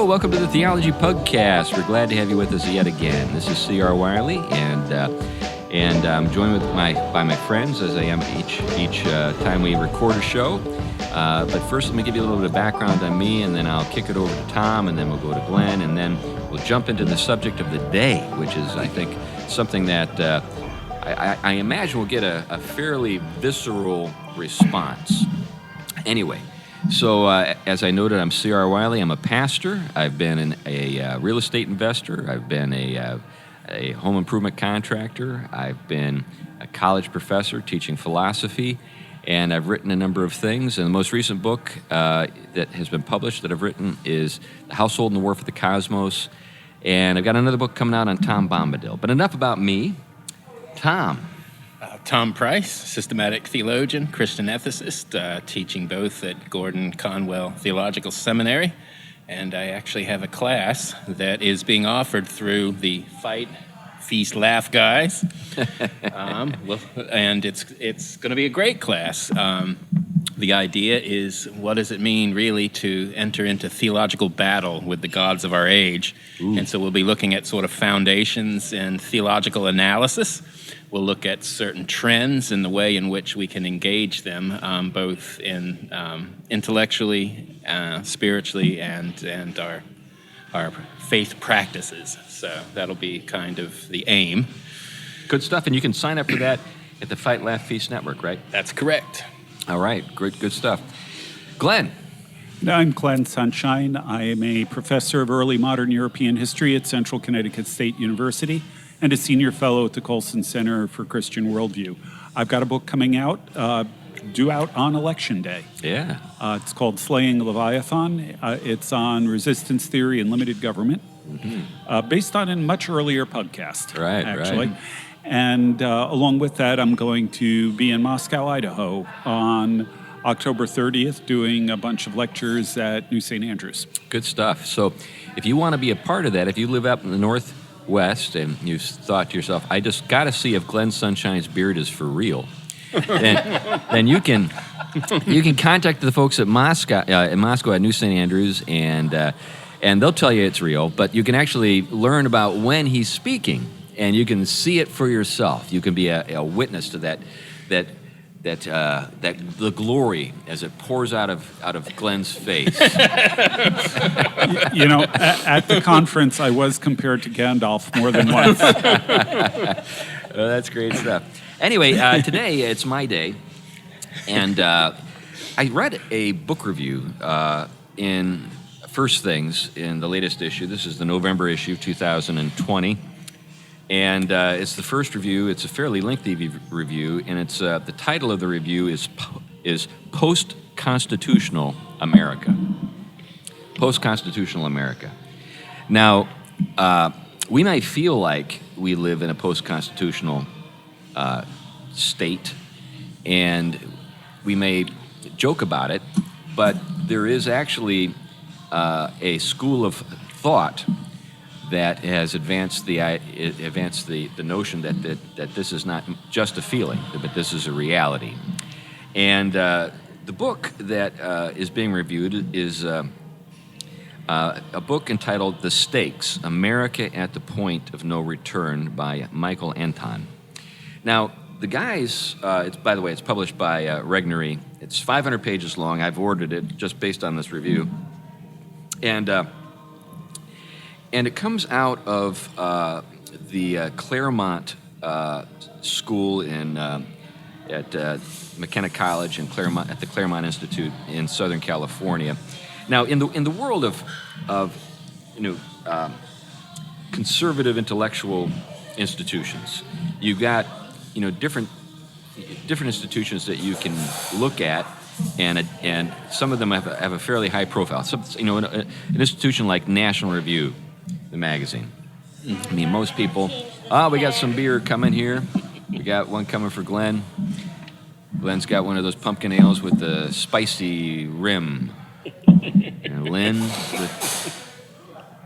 welcome to the Theology Pugcast. We're glad to have you with us yet again. This is C.R. Wiley, and I'm joined by my friends, as I am each time we record a show. But first, let me give you a little bit of background on me, and then I'll kick it over to Tom, and then we'll go to Glenn, and then we'll jump into the subject of the day, which is, I think, something that I imagine will get a fairly visceral response. Anyway, so as I noted, I'm C.R. Wiley. I'm a pastor. I've been a real estate investor. I've been a home improvement contractor. I've been a college professor teaching philosophy, and I've written a number of things. And the most recent book that has been published that I've written is The Household and the War for the Cosmos. And I've got another book coming out on Tom Bombadil. But enough about me. Tom. Tom Price, systematic theologian, Christian ethicist, teaching both at Gordon Conwell Theological Seminary. And I actually have a class that is being offered through the Fight, Feast, Laugh guys. And it's going to be a great class. The idea is, what does it mean really to enter into theological battle with the gods of our age? Ooh. And so we'll be looking at sort of foundations and theological analysis. We'll look at certain trends and the way in which we can engage them, both in intellectually, spiritually, and our faith practices. So that'll be kind of the aim. Good stuff, and you can sign up for that at the Fight, Laugh, Feast Network, right? That's correct. All right, great, good stuff. Glenn. I'm Glenn Sunshine. I am a professor of early modern European history at Central Connecticut State University and a senior fellow at the Colson Center for Christian Worldview. I've got a book coming out, due out on Election Day. Yeah. It's called Slaying Leviathan. It's on resistance theory and limited government, based on a much earlier podcast, actually. Right. And along with that, I'm going to be in Moscow, Idaho on October 30th doing a bunch of lectures at New St. Andrews. Good stuff. So if you want to be a part of that, if you live up in the Northwest and you've thought to yourself, I just got to see if Glenn Sunshine's beard is for real, then you can contact the folks at Moscow at New St. Andrews, and they'll tell you it's real, but you can actually learn about when he's speaking. And you can see it for yourself. You can be a witness to that the glory as it pours out of Glenn's face. You know, at the conference, I was compared to Gandalf more than once. Well, that's great stuff. Anyway, today it's my day, and I read a book review in First Things in the latest issue. This is the November issue, 2020. And it's the first review. It's a fairly lengthy review, and it's the title of the review is Postconstitutional America. Postconstitutional America. Now, we might feel like we live in a post-constitutional state, and we may joke about it, but there is actually a school of thought that has advanced the notion that this is not just a feeling, but this is a reality. And the book that is being reviewed is a book entitled The Stakes, America at the Point of No Return by Michael Anton. Now, the guys, by the way, it's published by Regnery. It's 500 pages long. I've ordered it just based on this review. And it comes out of the Claremont School at McKenna College and at the Claremont Institute in Southern California. Now, in the world of conservative intellectual institutions, you've got different institutions that you can look at. And some of them have a fairly high profile. So, an institution like National Review, the magazine. I mean, most people, we got some beer coming here. We got one coming for Glenn. Glenn's got one of those pumpkin ales with the spicy rim. And Lynn,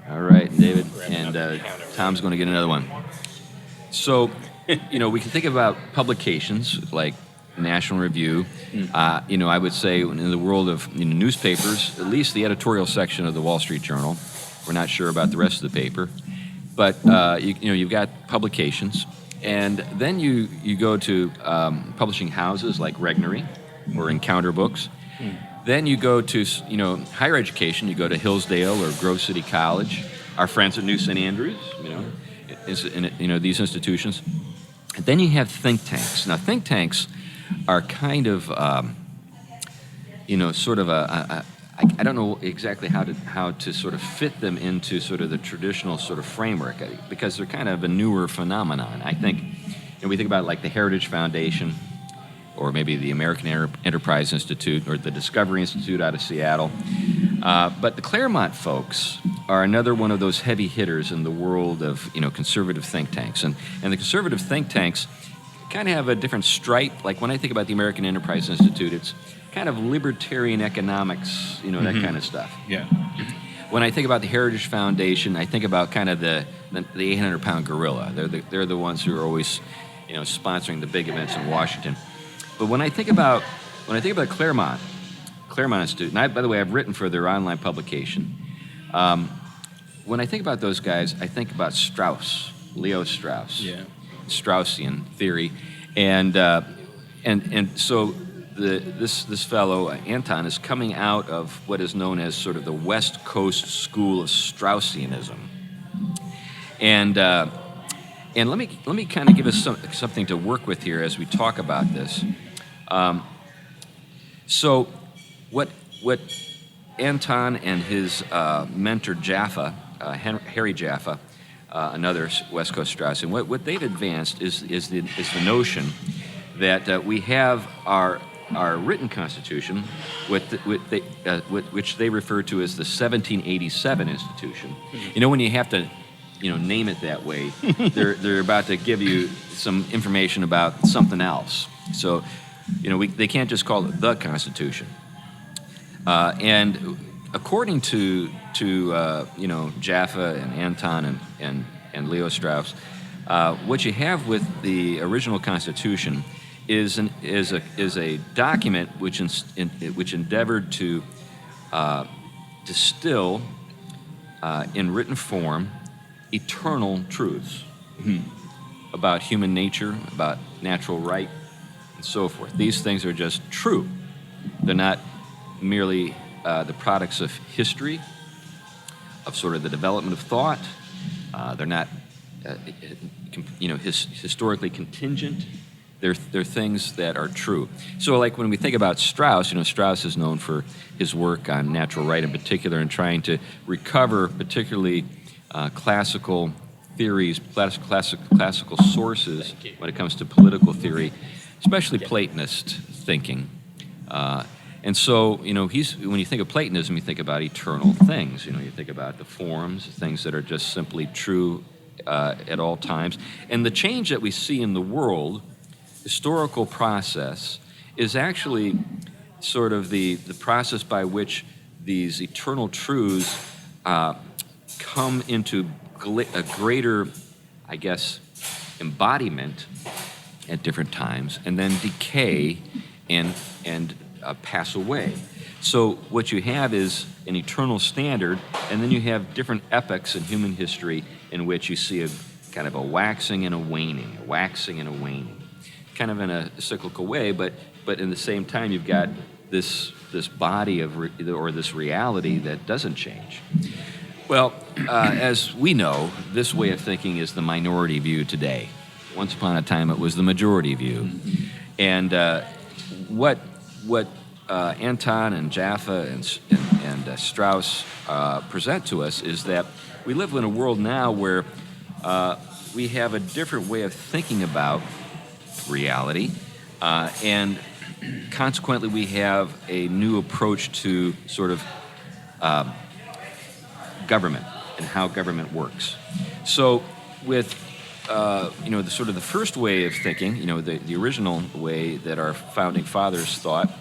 all right, David, and Tom's going to get another one. So, we can think about publications like National Review. I would say in the world of newspapers, at least the editorial section of the Wall Street Journal, We're not sure about the rest of the paper. But, you've got publications. And then you go to publishing houses like Regnery or Encounter Books. Then you go to, higher education. You go to Hillsdale or Grove City College. Our friends at New St. Andrews, these institutions. And then you have think tanks. Now, think tanks are kind of, sort of I don't know exactly how to sort of fit them into sort of the traditional sort of framework, because they're kind of a newer phenomenon. I think, we think about like the Heritage Foundation, or maybe the American Enterprise Institute, or the Discovery Institute out of Seattle. But the Claremont folks are another one of those heavy hitters in the world of, conservative think tanks. And the conservative think tanks kind of have a different stripe. Like when I think about the American Enterprise Institute, it's kind of libertarian economics, that kind of stuff. Yeah. When I think about the Heritage Foundation, I think about kind of the 800-pound gorilla. They're the ones who are always, sponsoring the big events in Washington. But when I think about Claremont Institute, and by the way, I've written for their online publication. When I think about those guys, I think about Strauss, Leo Stauss, Straussian theory, and so this fellow Anton is coming out of what is known as sort of the West Coast school of Straussianism, and let me kind of give us something to work with here as we talk about this. So what Anton and his mentor Jaffa, Harry Jaffa, another West Coast Straussian, what they've advanced is the notion that we have our written Constitution, which they refer to as the 1787 Institution. When you have to, name it that way, they're about to give you some information about something else. So, they can't just call it the Constitution. And according to Jaffa and Anton and Leo Stauss, what you have with the original Constitution is a document which endeavored to distill in written form eternal truths about human nature, about natural right, and so forth. These things are just true. They're not merely the products of history, of sort of the development of thought. They're not, historically contingent. They're things that are true. So, like when we think about Strauss, Strauss is known for his work on natural right in particular, and trying to recover particularly classical theories, classical sources when it comes to political theory, especially Platonist thinking. And so, when you think of Platonism, you think about eternal things. You think about the forms, things that are just simply true at all times. And the change that we see in the world, historical process, is actually sort of the process by which these eternal truths come into a greater, I guess, embodiment at different times, and then decay and pass away. So what you have is an eternal standard, and then you have different epochs in human history in which you see a kind of a waxing and a waning, kind of in a cyclical way, but in the same time you've got this body or this reality that doesn't change. Well, as we know, this way of thinking is the minority view today. Once upon a time, it was the majority view. And what Anton and Jaffa and Strauss present to us is that we live in a world now where we have a different way of thinking about reality, and consequently we have a new approach to sort of government and how government works. So with the first way of thinking, the original way that our founding fathers thought,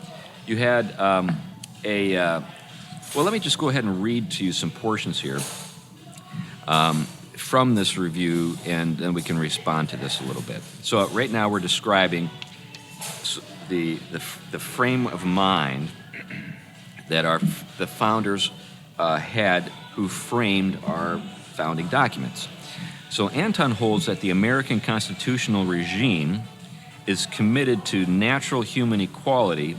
you had well, let me just go ahead and read to you some portions here from this review, and then we can respond to this a little bit. So right now we're describing the frame of mind that the founders who framed our founding documents. So Anton holds that the American constitutional regime is committed to natural human equality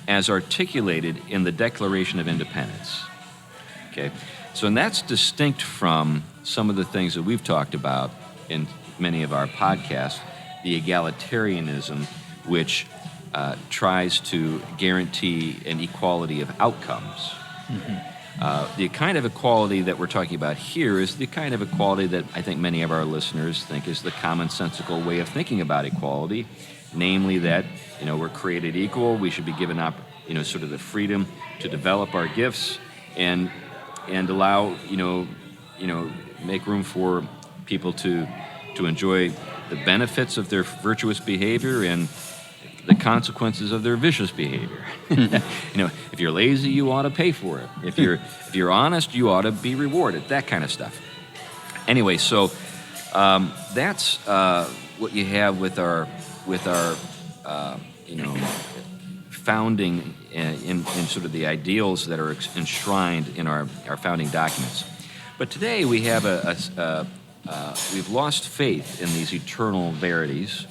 as articulated in the Declaration of Independence. Okay, so and that's distinct from some of the things that we've talked about in many of our podcasts, the egalitarianism, which tries to guarantee an equality of outcomes. The kind of equality that we're talking about here is the kind of equality that I think many of our listeners think is the commonsensical way of thinking about equality, namely that we're created equal, we should be given sort of the freedom to develop our gifts and allow make room for people to enjoy the benefits of their virtuous behavior and the consequences of their vicious behavior. If you're lazy, you ought to pay for it. If you're honest, you ought to be rewarded. That kind of stuff. Anyway, so that's what you have with our founding in sort of the ideals that are enshrined in our founding documents. But today we have we've lost faith in these eternal verities,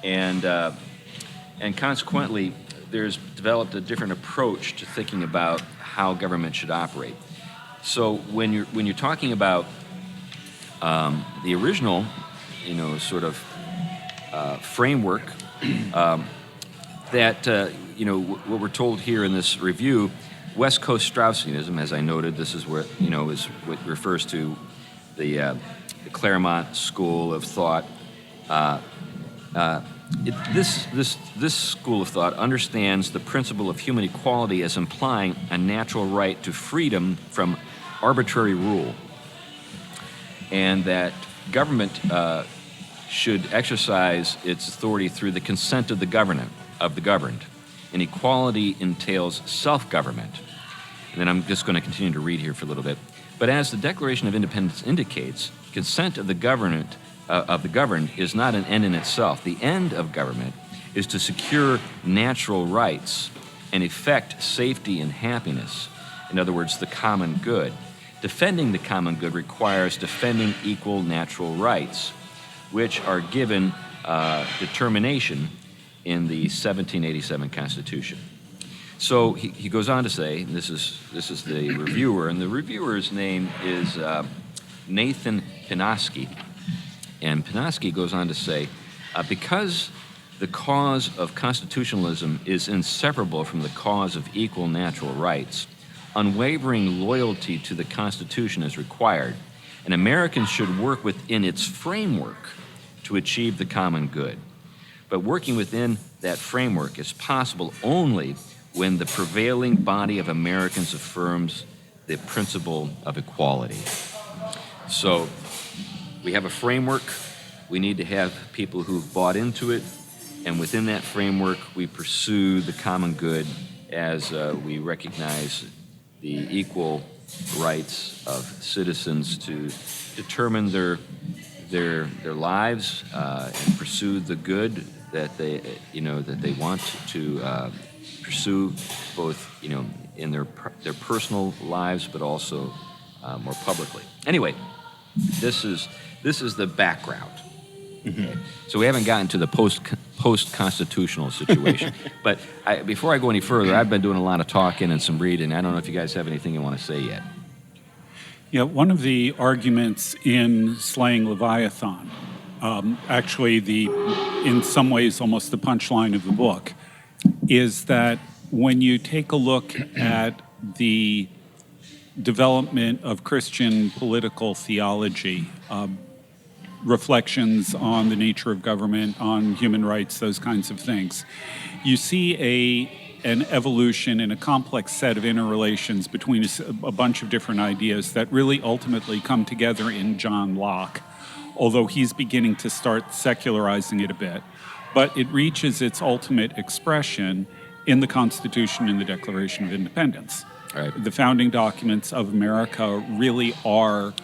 and consequently, there's developed a different approach to thinking about how government should operate. So when you're talking about the original, sort of framework, that what we're told here in this review, West Coast Straussianism, as I noted, this is what is what refers to the Claremont school of thought. This school of thought understands the principle of human equality as implying a natural right to freedom from arbitrary rule, and that government should exercise its authority through the consent of the governed. And equality entails self-government. And then I'm just going to continue to read here for a little bit. But as the Declaration of Independence indicates, consent of the governed is not an end in itself. The end of government is to secure natural rights and effect safety and happiness. In other words, the common good. Defending the common good requires defending equal natural rights, which are given determination in the 1787 Constitution. So he goes on to say, and this is the reviewer, and the reviewer's name is Nathan Pinoski. And Pinoski goes on to say, because the cause of constitutionalism is inseparable from the cause of equal natural rights, unwavering loyalty to the Constitution is required, and Americans should work within its framework to achieve the common good. But working within that framework is possible only when the prevailing body of Americans affirms the principle of equality. So we have a framework. We need to have people who've bought into it, and within that framework, we pursue the common good as we recognize the equal rights of citizens to determine their lives and pursue the good that they want to pursue, both in their personal lives, but also more publicly. Anyway, this is the background. Okay. So we haven't gotten to the post-constitutional situation. But before I go any further, I've been doing a lot of talking and some reading. I don't know if you guys have anything you want to say yet. Yeah, one of the arguments in Slaying Leviathan, actually in some ways almost the punchline of the book, is that when you take a look at the development of Christian political theology, reflections on the nature of government, on human rights, those kinds of things, you see an evolution in a complex set of interrelations between a bunch of different ideas that really ultimately come together in John Locke, although he's beginning to start secularizing it a bit. But it reaches its ultimate expression in the Constitution and the Declaration of Independence. Right. The founding documents of America really are,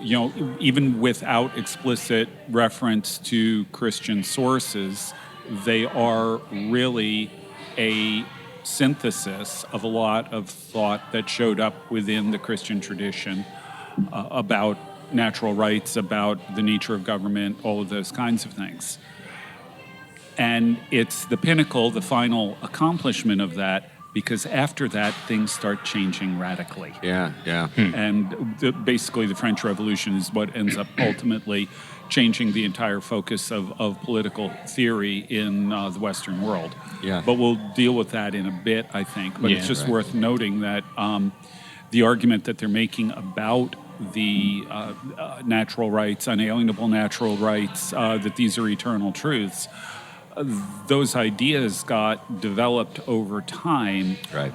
even without explicit reference to Christian sources, they are really a synthesis of a lot of thought that showed up within the Christian tradition about natural rights, about the nature of government, all of those kinds of things. And it's the pinnacle, the final accomplishment of that, because after that, things start changing radically. Yeah. And basically, the French Revolution is what ends up ultimately changing the entire focus of political theory in the Western world. Yeah. But we'll deal with that in a bit, I think. But it's just worth noting that the argument that they're making about the natural rights, unalienable natural rights, that these are eternal truths, those ideas got developed over time, right,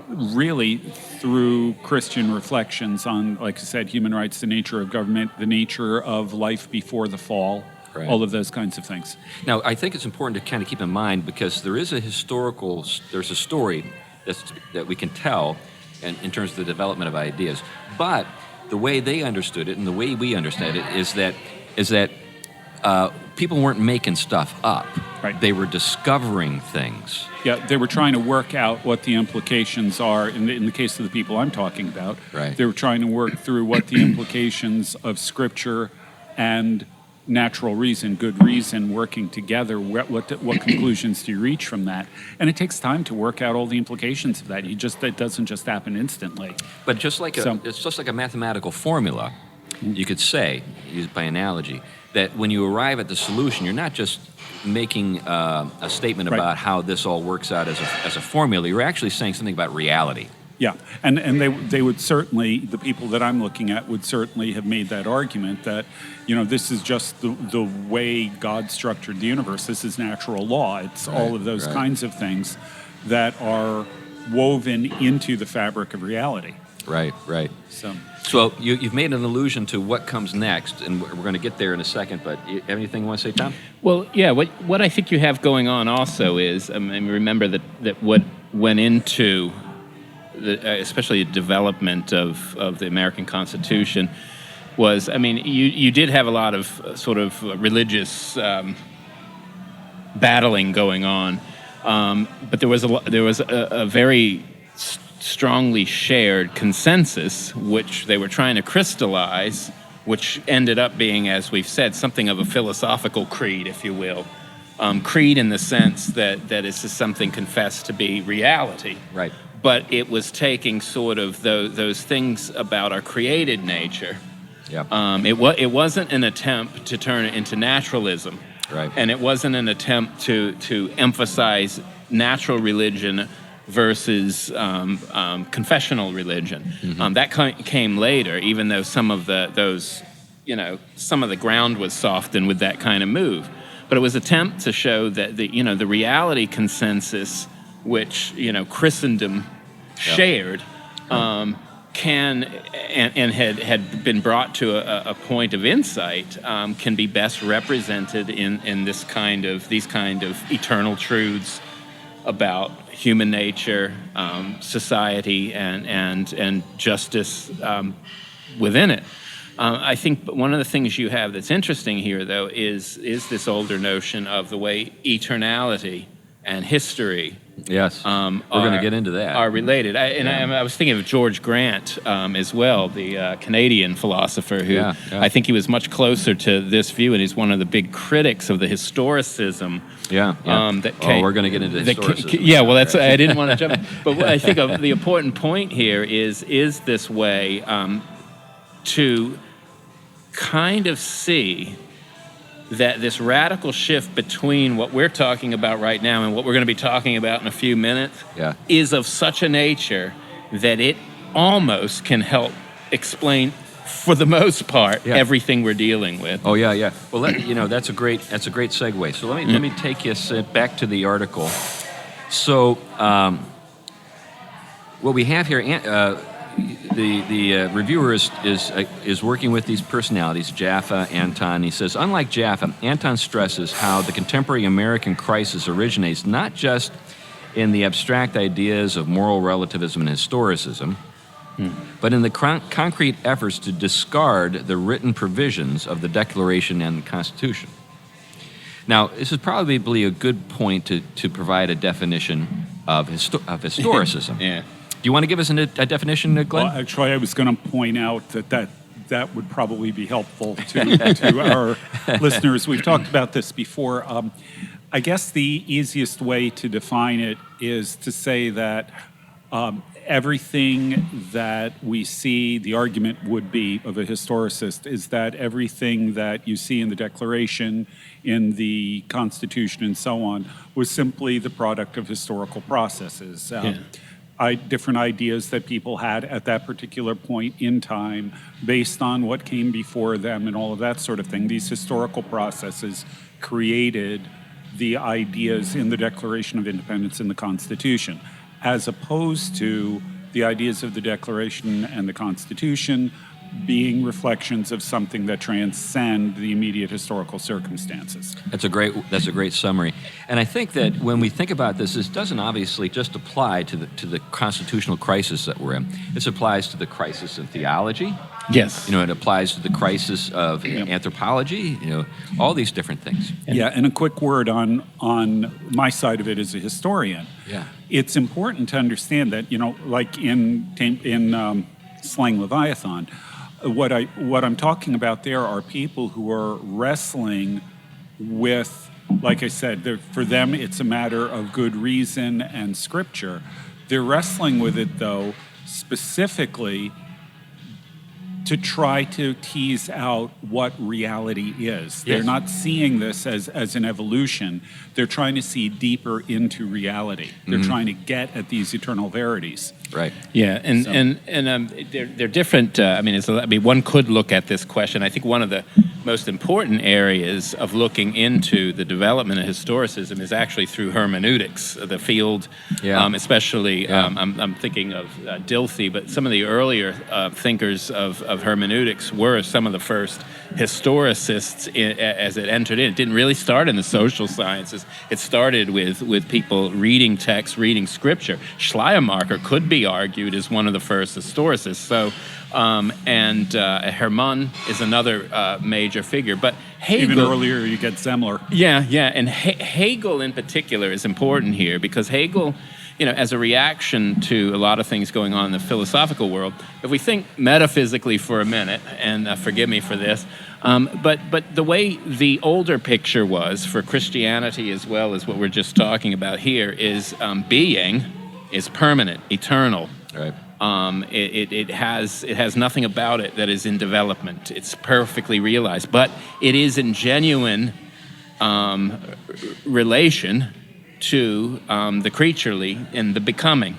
really through Christian reflections on, like I said, human rights, the nature of government, the nature of life before the fall, right, all of those kinds of things. Now, I think it's important to kind of keep in mind, because there's a story that we can tell in terms of the development of ideas, but the way they understood it and the way we understand it is that people weren't making stuff up. Right. They were discovering things. Yeah, they were trying to work out what the implications are. In the case of the people I'm talking about, right, they were trying to work through what the implications of Scripture and natural reason, good reason, working together. What conclusions do you reach from that? And it takes time to work out all the implications of that. It doesn't just happen instantly. But it's just like a mathematical formula. You could say, used by analogy, that when you arrive at the solution, you're not just making a statement right, about how this all works out as a formula. You're actually saying something about reality. Yeah, and they would certainly, the people that I'm looking at would certainly have made that argument that, this is just the way God structured the universe. This is natural law. It's right, all of those right, kinds of things that are woven into the fabric of reality. Right. So you've made an allusion to what comes next, and we're going to get there in a second, but you have anything you want to say, Tom? Well, yeah, what I think you have going on also is, remember that what went into, especially the development of the American Constitution was, you did have a lot of sort of religious battling going on, but there was a very strongly shared consensus, which they were trying to crystallize, which ended up being, as we've said, something of a philosophical creed, if you will. Creed in the sense that it's just something confessed to be reality. Right. But it was taking sort of those things about our created nature. Yep. It wasn't an attempt to turn it into naturalism. Right. And it wasn't an attempt to emphasize natural religion versus confessional religion. Mm-hmm. That came later, even though some of the ground was softened with that kind of move. But it was an attempt to show that the reality consensus, which Christendom shared, can and had been brought to a point of insight, can be best represented in these kind of eternal truths about human nature, society, and justice within it. I think one of the things you have that's interesting here, though, is this older notion of the way eternality and history, yes, we're going to get into that, are related. I was thinking of George Grant as well, the Canadian philosopher who I think he was much closer to this view, and he's one of the big critics of the historicism. We're going to get into historicism. Well, that's I didn't want to jump in. But what I think of the important point here is this way to kind of see that this radical shift between what we're talking about right now and what we're going to be talking about in a few minutes is of such a nature that it almost can help explain, for the most part, everything we're dealing with. Oh yeah. Well, that's a great segue. So let me take you back to the article. So what we have here, the reviewer is working with these personalities, Jaffa, Anton. He says, unlike Jaffa, Anton stresses how the contemporary American crisis originates not just in the abstract ideas of moral relativism and historicism, but in the concrete efforts to discard the written provisions of the Declaration and the Constitution. Now, this is probably a good point to provide a definition of historicism. Yeah. Do you want to give us a definition, Glenn? Well, actually, I was going to point out that would probably be helpful to our listeners. We've talked about this before. I guess the easiest way to define it is to say that everything that we see, the argument would be of a historicist, is that everything that you see in the Declaration, in the Constitution, and so on, was simply the product of historical processes. Different ideas that people had at that particular point in time based on what came before them and all of that sort of thing. These historical processes created the ideas in the Declaration of Independence and the Constitution, as opposed to the ideas of the Declaration and the Constitution being reflections of something that transcend the immediate historical circumstances. That's a great summary. And I think that when we think about this doesn't obviously just apply to the constitutional crisis that we're in. This applies to the crisis of theology. Yes. It applies to the crisis of anthropology, all these different things. And a quick word on my side of it as a historian. Yeah. It's important to understand that, like in Slang Leviathan, what I'm talking about there are people who are wrestling with, like I said, for them it's a matter of good reason and scripture. They're wrestling with it, though, specifically to try to tease out what reality is. They're not seeing this as an evolution. They're trying to see deeper into reality. They're trying to get at these eternal verities. Right. Yeah, and they're different. One could look at this question. I think one of the most important areas of looking into the development of historicism is actually through hermeneutics, the field, especially. I'm thinking of Dilthey, but some of the earlier thinkers of hermeneutics were some of the first historicists as it entered in. It didn't really start in the social sciences. It started with people reading text, reading scripture. Schleiermacher could be argued as one of the first historicists. So, Hermann is another major figure. But Hegel, even earlier, you get Zemler. Yeah, and Hegel in particular is important here because Hegel, as a reaction to a lot of things going on in the philosophical world, if we think metaphysically for a minute, and forgive me for this, but the way the older picture was for Christianity as well as what we're just talking about here is being is permanent, eternal. Right. It has nothing about it that is in development. It's perfectly realized, but it is in genuine relation to the creaturely and the becoming,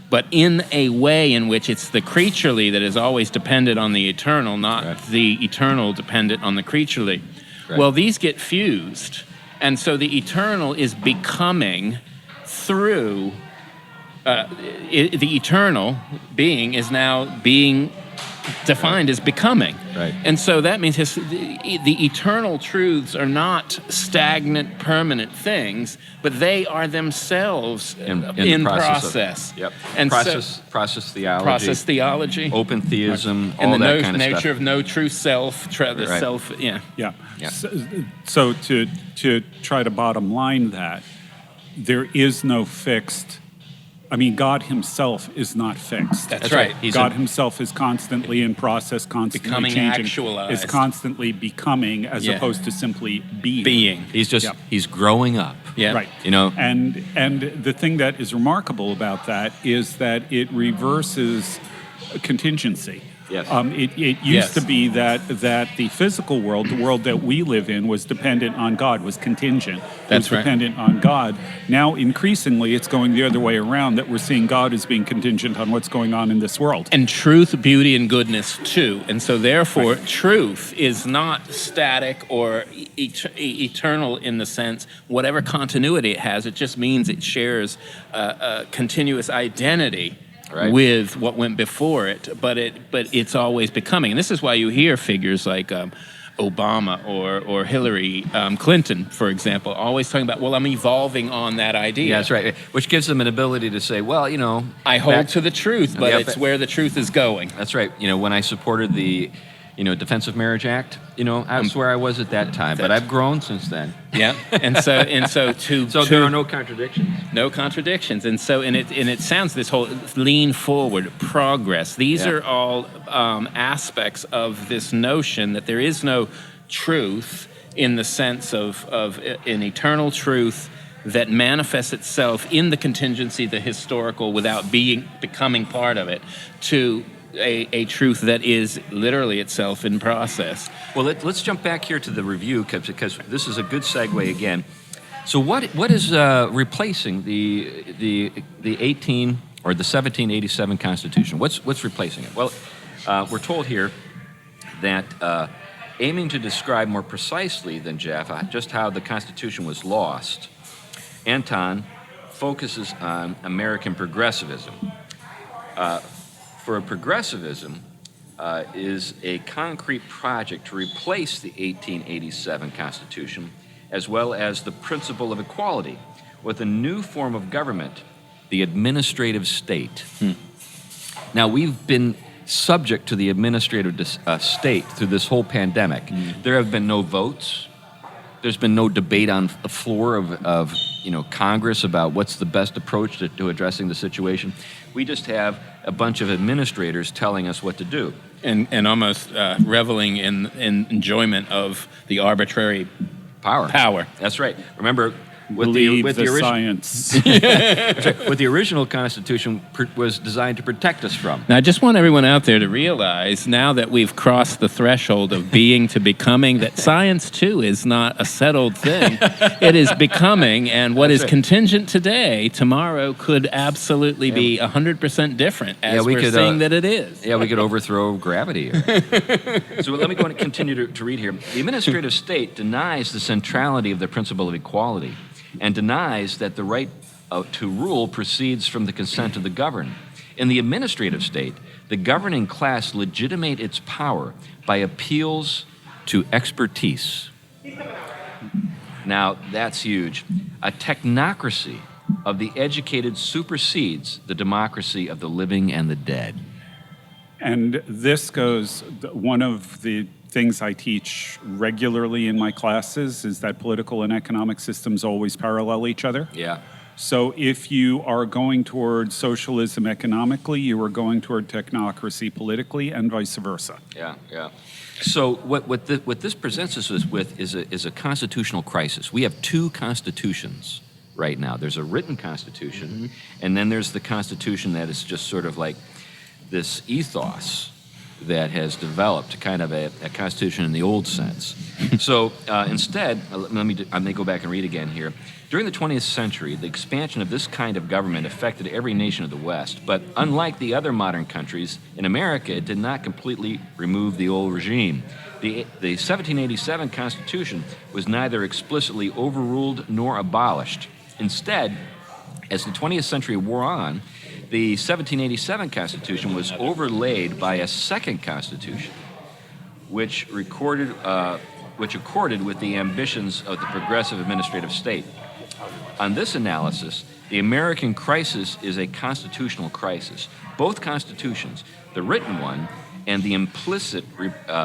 but in a way in which it's the creaturely that is always dependent on the eternal, not the eternal dependent on the creaturely. Right. Well, these get fused, and so the eternal is becoming through the eternal being is now being defined as becoming. Right. And so that means the eternal truths are not stagnant, permanent things, but they are themselves in process. Yep. And process theology. Process theology. Open theism, and all that kind of stuff. And the nature of no true self, self, Yeah. So to try to bottom line that, there is no fixed... God himself is not fixed. That's right. God himself is constantly in process, constantly becoming changing. Actualized. Is constantly becoming as opposed to simply being. He's growing up. Yeah. Right. And the thing that is remarkable about that is that it reverses contingency. Yes. It used to be that the physical world, the world that we live in, was dependent on God, was contingent. That's right. Dependent on God. Now, increasingly, it's going the other way around, that we're seeing God as being contingent on what's going on in this world. And truth, beauty, and goodness, too. And so, therefore, truth is not static or eternal in the sense, whatever continuity it has, it just means it shares a continuous identity. Right. With what went before it, but it's always becoming, and this is why you hear figures like Obama or Hillary Clinton, for example, always talking about, I'm evolving on that idea. Yeah, that's right. Which gives them an ability to say, I hold to the truth, but it's where the truth is going. That's right. When I supported the Defense of Marriage Act. That's where I was at that time, but I've grown since then. Yeah, and so there are no contradictions. No contradictions, and it sounds, this whole lean forward, progress. These are all aspects of this notion that there is no truth in the sense of an eternal truth that manifests itself in the contingency, the historical, without becoming part of it, to a truth that is literally itself in process. Well, let's jump back here to the review, because this is a good segue again. So what is replacing the 1787 Constitution? What's replacing it? Well, we're told here that aiming to describe more precisely than Jeff just how the Constitution was lost, Anton focuses on American progressivism. For progressivism is a concrete project to replace the 1887 Constitution, as well as the principle of equality, with a new form of government, the administrative state. Now, we've been subject to the administrative state through this whole pandemic. There have been no votes. There's been no debate on the floor of Congress about what's the best approach to addressing the situation. We just have a bunch of administrators telling us what to do. And almost reveling in enjoyment of the arbitrary power. That's right. Remember, with the science. What the original Constitution was designed to protect us from. Now, I just want everyone out there to realize, now that we've crossed the threshold of being to becoming, that science, too, is not a settled thing. It is becoming, and what is contingent today, tomorrow could absolutely be 100% different, as we're seeing that it is. Yeah, we could overthrow gravity. So let me go and continue to read here. The administrative state denies the centrality of the principle of equality, and denies that the right to rule proceeds from the consent of the governed. In the administrative state, the governing class legitimate its power by appeals to expertise. Now, that's huge. A technocracy of the educated supersedes the democracy of the living and the dead. And this goes, one of the things I teach regularly in my classes is that political and economic systems always parallel each other. Yeah. So if you are going toward socialism economically, you are going toward technocracy politically, and vice versa. Yeah. So what this presents us with is a constitutional crisis. We have two constitutions right now. There's a written constitution, and then there's the constitution that is just sort of like this ethos that has developed, kind of a constitution in the old sense. So instead, I may go back and read again here. During the 20th century, the expansion of this kind of government affected every nation of the West, but unlike the other modern countries, in America, it did not completely remove the old regime. The 1787 Constitution was neither explicitly overruled nor abolished. Instead, as the 20th century wore on, the 1787 Constitution was overlaid by a second Constitution, which accorded with the ambitions of the progressive administrative state. On this analysis, the American crisis is a constitutional crisis. Both constitutions, the written one and the implicit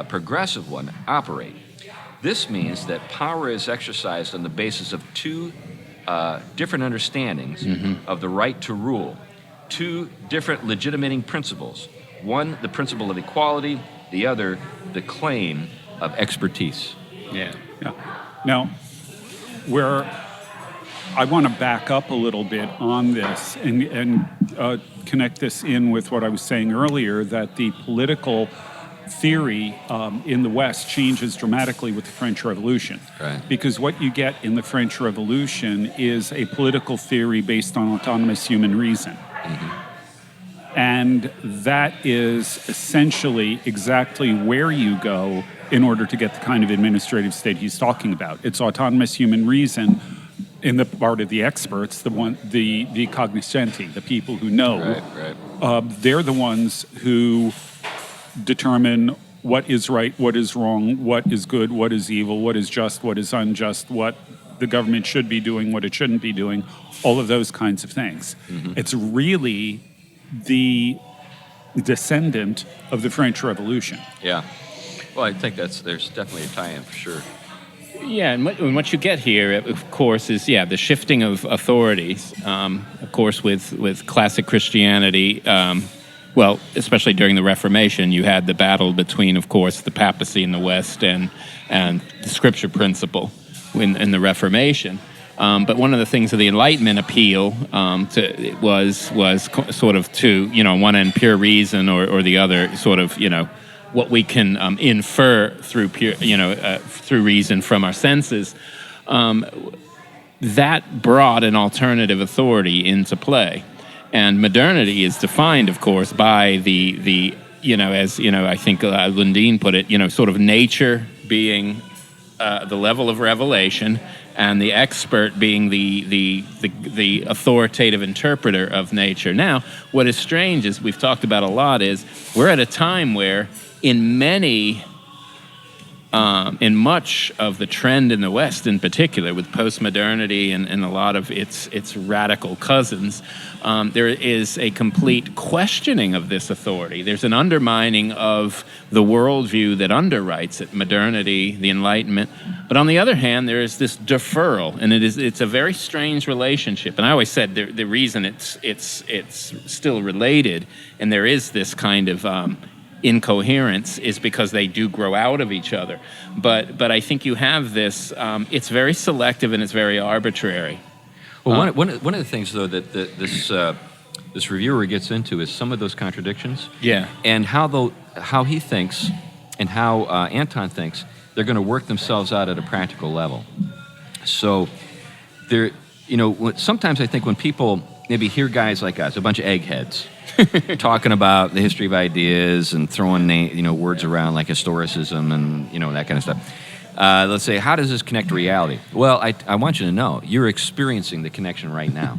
progressive one, operate. This means that power is exercised on the basis of two different understandings of the right to rule. Two different legitimating principles. One, the principle of equality. The other, the claim of expertise. Yeah. Now, where I want to back up a little bit on this and connect this in with what I was saying earlier, that the political theory in the West changes dramatically with the French Revolution. Right. Because what you get in the French Revolution is a political theory based on autonomous human reason. And that is essentially exactly where you go in order to get the kind of administrative state he's talking about. It's autonomous human reason in the part of the experts, the cognoscenti, the people who know. Right. They're the ones who determine what is right, what is wrong, what is good, what is evil, what is just, what is unjust, what the government should be doing, what it shouldn't be doing, all of those kinds of things. It's really the descendant of the French Revolution. Yeah. Well, I think there's definitely a tie-in for sure. Yeah, and what you get here, of course, is the shifting of authorities. Of course, with classic Christianity, well, especially during the Reformation, you had the battle between, of course, the papacy in the West and the Scripture principle in the Reformation. But one of the things of the Enlightenment appeal was sort of to, one end pure reason or the other sort of, what we can infer through through reason from our senses. That brought an alternative authority into play. And modernity is defined, of course, by the as I think Lundin put it, sort of nature being the level of revelation, and the expert being the authoritative interpreter of nature. Now, what is strange, as we've talked about a lot, is we're at a time where in much of the trend in the West, in particular, with postmodernity and a lot of its radical cousins, there is a complete questioning of this authority. There's an undermining of the worldview that underwrites it, modernity, the Enlightenment. But on the other hand, there is this deferral, and it's a very strange relationship. And I always said the reason it's still related, and there is this kind of incoherence, is because they do grow out of each other. But I think you have this, it's very selective and it's very arbitrary. Well, one of the things, though, that this reviewer gets into is some of those contradictions. Yeah. And how he thinks and how Anton thinks they're going to work themselves out at a practical level. So sometimes I think when people maybe hear guys like us, a bunch of eggheads, talking about the history of ideas and throwing words around like historicism and that kind of stuff. Let's say, how does this connect to reality? Well, I want you to know you're experiencing the connection right now,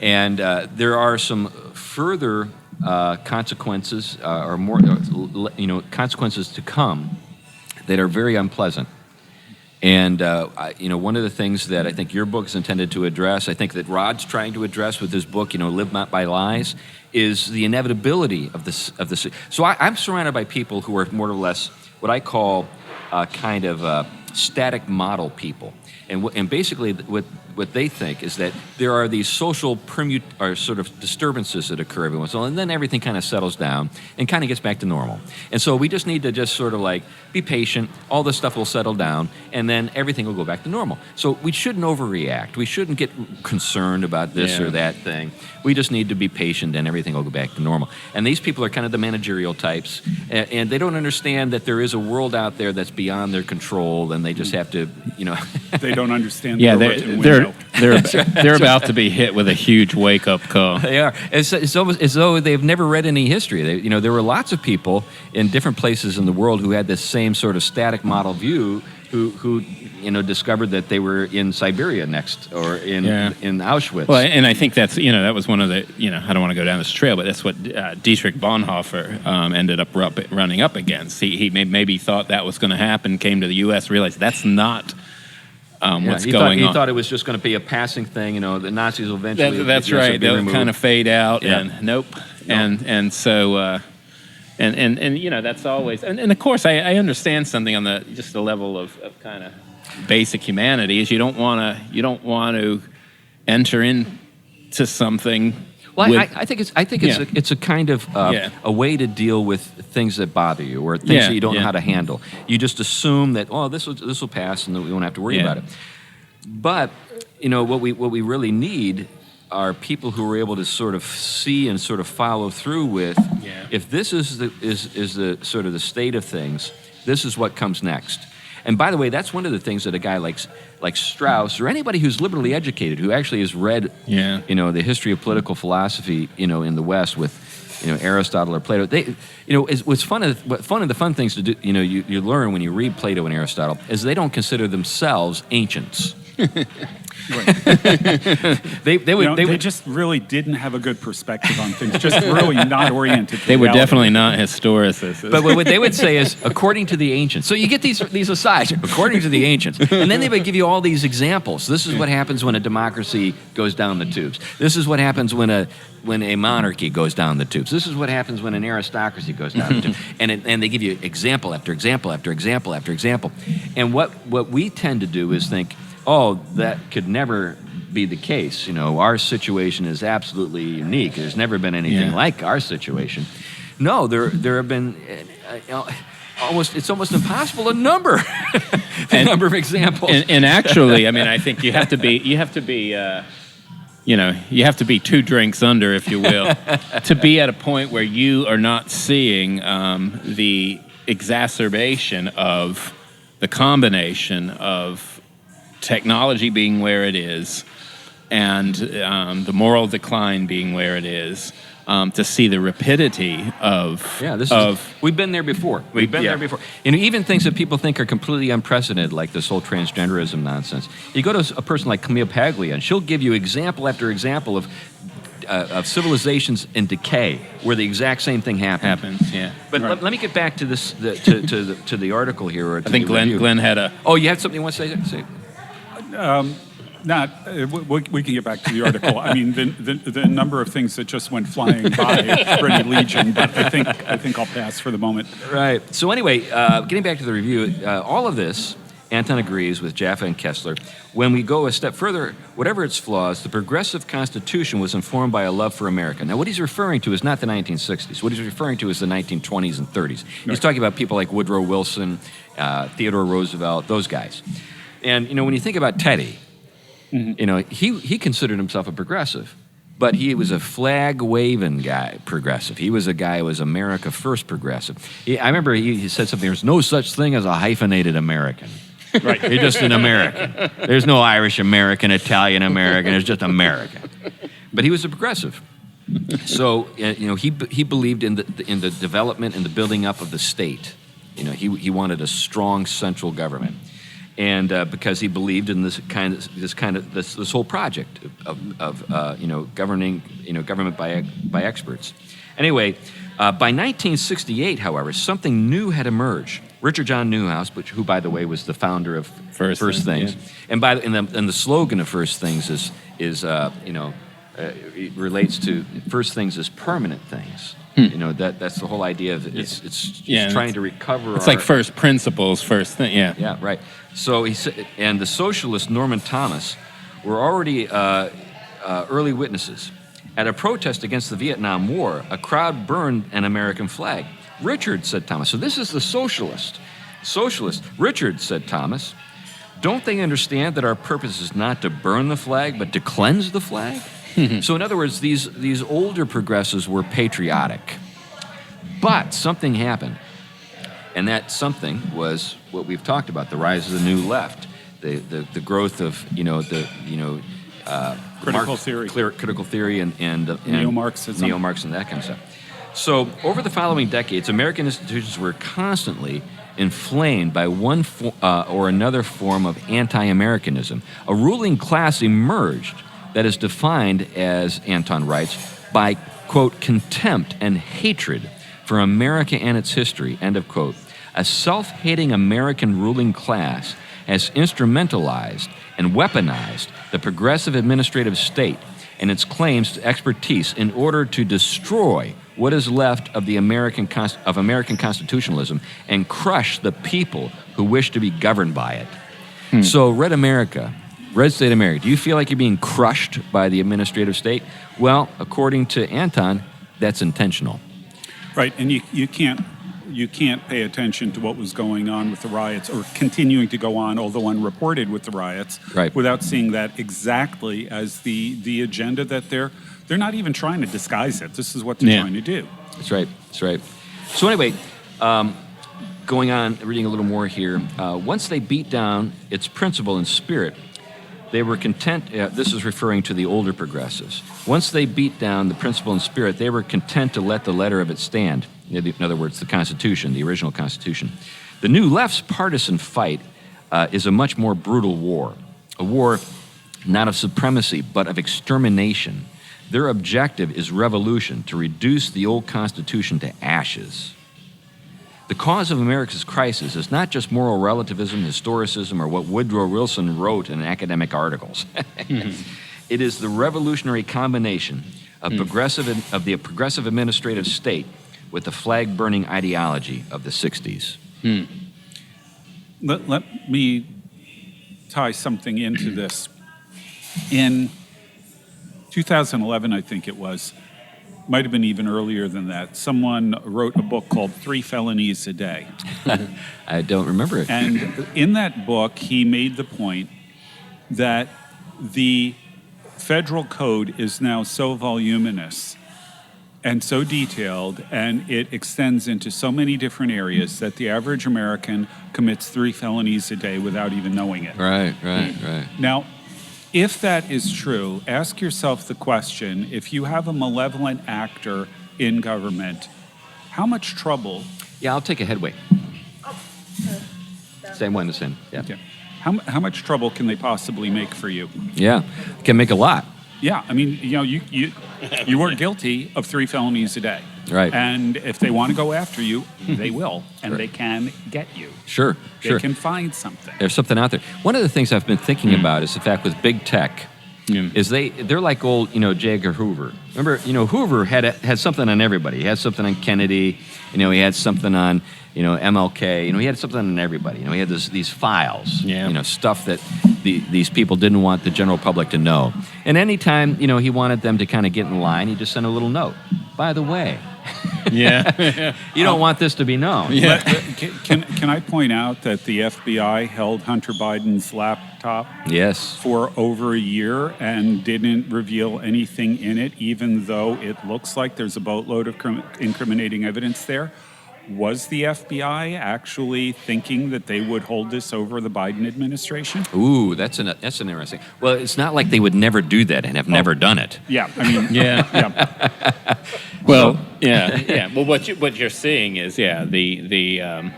and there are some further consequences or more consequences to come that are very unpleasant. And, one of the things that I think your book is intended to address, I think that Rod's trying to address with his book, Live Not by Lies, is the inevitability of this. So I'm surrounded by people who are more or less what I call kind of static model people. And basically what they think is that there are these social or sort of disturbances that occur every once in a while, and then everything kind of settles down and kind of gets back to normal. And so we just need to just sort of like be patient, all this stuff will settle down, and then everything will go back to normal. So we shouldn't overreact. We shouldn't get concerned about this or that thing. We just need to be patient and everything will go back to normal. And these people are kind of the managerial types, and they don't understand that there is a world out there that's beyond their control, and they just have to, They don't understand. They're about to be hit with a huge wake-up call. They are. It's almost as though they've never read any history. There were lots of people in different places in the world who had this same sort of static model view who discovered that they were in Siberia next or in Auschwitz. Well, and I think that's, that was one of the, I don't want to go down this trail, but that's what Dietrich Bonhoeffer ended up running up against. He maybe thought that was going to happen, came to the U.S., realized that's not what's going on. He thought it was just going to be a passing thing. The Nazis will eventually. That's right. They'll kind of fade out, and nope. And so, that's always. And of course, I understand something on the level of kind of basic humanity is you don't want to enter into something. Well, I think it's a kind of a way to deal with things that bother you or things that you don't know how to handle. You just assume that this will pass and we won't have to worry about it. But what we really need are people who are able to sort of see and sort of follow through with. If this is the sort of the state of things, this is what comes next. And by the way, that's one of the things that a guy like Strauss or anybody who's liberally educated, who actually has read, the history of political philosophy, in the West with, Aristotle or Plato. One of the fun things to do, you learn when you read Plato and Aristotle is they don't consider themselves ancients. They just really didn't have a good perspective on things, just really not oriented to They were reality. definitely not historicists. But what they would say is, according to the ancients. So you get these asides, according to the ancients. And then they would give you all these examples. This is what happens when a democracy goes down the tubes. This is what happens when a monarchy goes down the tubes. This is what happens when an aristocracy goes down the tubes. And they give you example after example after example after example. And what we tend to do is think, oh, that could never be the case. Our situation is absolutely unique. There's never been anything like our situation. No, there have been it's almost impossible to number the number of examples. And actually, I mean, I think you have to be you have to be 2 drinks under, if you will, to be at a point where you are not seeing the exacerbation of the combination of technology being where it is and the moral decline being where it is, to see the rapidity of... we've been there before. We've been there before. And even things that people think are completely unprecedented, like this whole transgenderism nonsense. You go to a person like Camille Paglia, and she'll give you example after example of civilizations in decay, where the exact same thing happens. But let me get back to this, to the article here. Or to I think Glenn had a... Oh, you had something you want to say? We can get back to the article. I mean, the number of things that just went flying by is pretty legion, but I think I'll pass for the moment. Right. So anyway, getting back to the review, all of this, Anton agrees with Jaffa and Kessler. When we go a step further, whatever its flaws, the progressive Constitution was informed by a love for America. Now, what he's referring to is not the 1960s. What he's referring to is the 1920s and 30s. He's talking about people like Woodrow Wilson, Theodore Roosevelt, those guys. And, when you think about Teddy, he considered himself a progressive, but he was a flag-waving guy, progressive. He was a guy who was America First progressive. I remember he said something, there's no such thing as a hyphenated American. Right. You're just an American. There's no Irish American, Italian American, it's just American. But he was a progressive. So, he believed in the development and the building up of the state. He wanted a strong central government. And because he believed in this whole project of governing government by experts. Anyway, by 1968, however, something new had emerged. Richard John Neuhaus, who by the way was the founder of First Things, and the slogan of First Things is it relates to First Things as permanent things. That's the whole idea of it's trying to recover. It's like first principles, first thing. Yeah, right. So he said, and the socialist Norman Thomas were already early witnesses. At a protest against the Vietnam War, a crowd burned an American flag. Richard, said Thomas. So this is the socialist. Richard, said Thomas. Don't they understand that our purpose is not to burn the flag, but to cleanse the flag? So in other words, these older progressives were patriotic. But something happened. And that something was what we've talked about, the rise of the new left, the growth of, critical theory and neo-Marxism. Neo-Marxism, that kind of stuff. So over the following decades, American institutions were constantly inflamed by one or another form of anti-Americanism. A ruling class emerged that is defined, as Anton writes, by, quote, contempt and hatred for America and its history, end of quote. A self-hating American ruling class has instrumentalized and weaponized the progressive administrative state and its claims to expertise in order to destroy what is left of the American constitutionalism and crush the people who wish to be governed by it. So, Red State America, do you feel like you're being crushed by the administrative state? Well, according to Anton, that's intentional. Right, and you can't pay attention to what was going on with the riots or continuing to go on, although unreported with the riots, without seeing that exactly as the agenda that they're not even trying to disguise it. This is what they're trying to do. That's right. So anyway, going on, reading a little more here. Once they beat down its principle and spirit, they were content, this is referring to the older progressives. Once they beat down the principle and spirit, they were content to let the letter of it stand. In other words, the Constitution, the original Constitution. The new left's partisan fight is a much more brutal war. a war not of supremacy, but of extermination. Their objective is revolution, to reduce the old Constitution to ashes. The cause of America's crisis is not just moral relativism, historicism, or what Woodrow Wilson wrote in academic articles. It is the revolutionary combination of the progressive administrative state with the flag-burning ideology of the 60s. Let me tie something into this. In 2011, I think it was, might have been even earlier than that, someone wrote a book called 3 Felonies a Day. I don't remember it. And in that book, he made the point that the federal code is now so voluminous and so detailed, and it extends into so many different areas that the average American commits 3 felonies a day without even knowing it. Right. Now, if that is true, ask yourself the question, if you have a malevolent actor in government, how much trouble... Yeah, I'll take a headway. Same one, the same. Yeah. Okay. How much trouble can they possibly make for you? Yeah, can make a lot. Yeah, I mean, you are guilty of 3 felonies a day. Right. And if they want to go after you, they will, and they can get you. Sure. They can find something. There's something out there. One of the things I've been thinking about is the fact with big tech, is they're like old, J. Edgar Hoover. Remember, Hoover had something on everybody. He had something on Kennedy. He had something on, MLK. He had something on everybody. He had these files. Stuff that these people didn't want the general public to know. And anytime, he wanted them to kind of get in line, he just sent a little note. By the way. Yeah. You don't want this to be known. Yeah. Can I point out that the FBI held Hunter Biden's laptop for over a year and didn't reveal anything in it, even though it looks like there's a boatload of incriminating evidence there? Was the FBI actually thinking that they would hold this over the Biden administration? Ooh, that's an interesting. Well, it's not like they would never do that and have never done it. Yeah, I mean, yeah. Well, yeah. Well, what you're seeing is the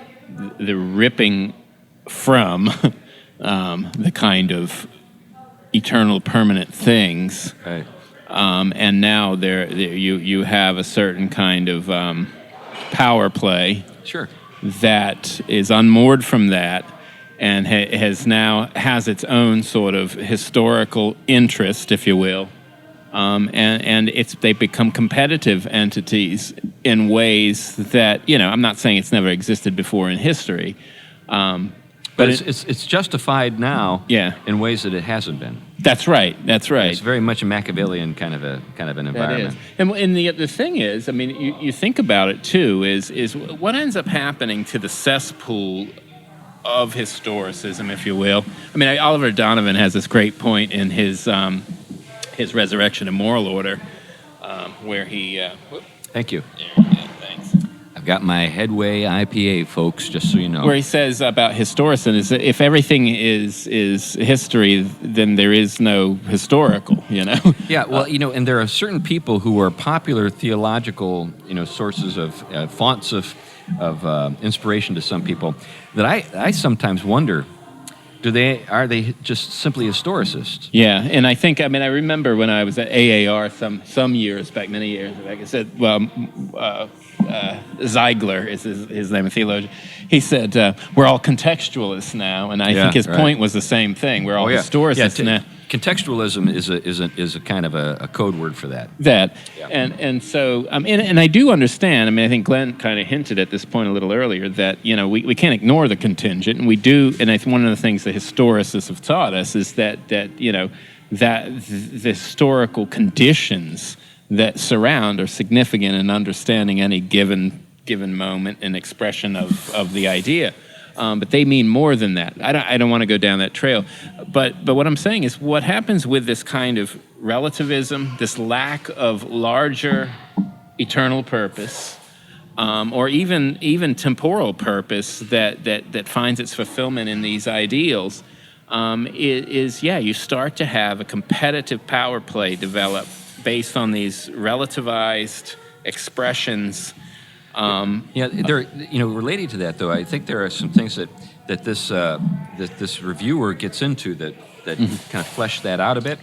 ripping from the kind of eternal, permanent things, right? And now you have a certain kind of power play, sure, that is unmoored from that, and has its own sort of historical interest, if you will. And they become competitive entities in ways that, I'm not saying it's never existed before in history, but it's justified now in ways that it hasn't been. That's right. It's very much a Machiavellian kind of an environment. And the thing is, I mean, you think about it too, is what ends up happening to the cesspool of historicism, if you will. I mean, Oliver Donovan has this great point in his Resurrection and Moral Order, where he... Thank you. Yeah, thanks. I've got my Headway IPA, folks, just so you know. Where he says about historicism is that if everything is history, then there is no historical, Yeah, well, and there are certain people who are popular theological, sources of fonts of inspiration to some people that I sometimes wonder, are they just simply historicists? Yeah, and I remember when I was at AAR some years back, many years back, I said, Ziegler is his name, a theologian. He said, we're all contextualists now, and I think his point was the same thing. We're all historicists now. Contextualism is a kind of a code word for that. And so and I do understand. I mean, I think Glenn kind of hinted at this point a little earlier that we can't ignore the contingent, and we do. And I think one of the things the historicists have taught us is that the historical conditions that surround are significant in understanding any given moment and expression of the idea. But they mean more than that. I don't want to go down that trail. But what I'm saying is what happens with this kind of relativism, this lack of larger eternal purpose, or even temporal purpose that finds its fulfillment in these ideals, you start to have a competitive power play develop based on these relativized expressions. Related to that, though, I think there are some things that this reviewer gets into that that kind of flesh that out a bit.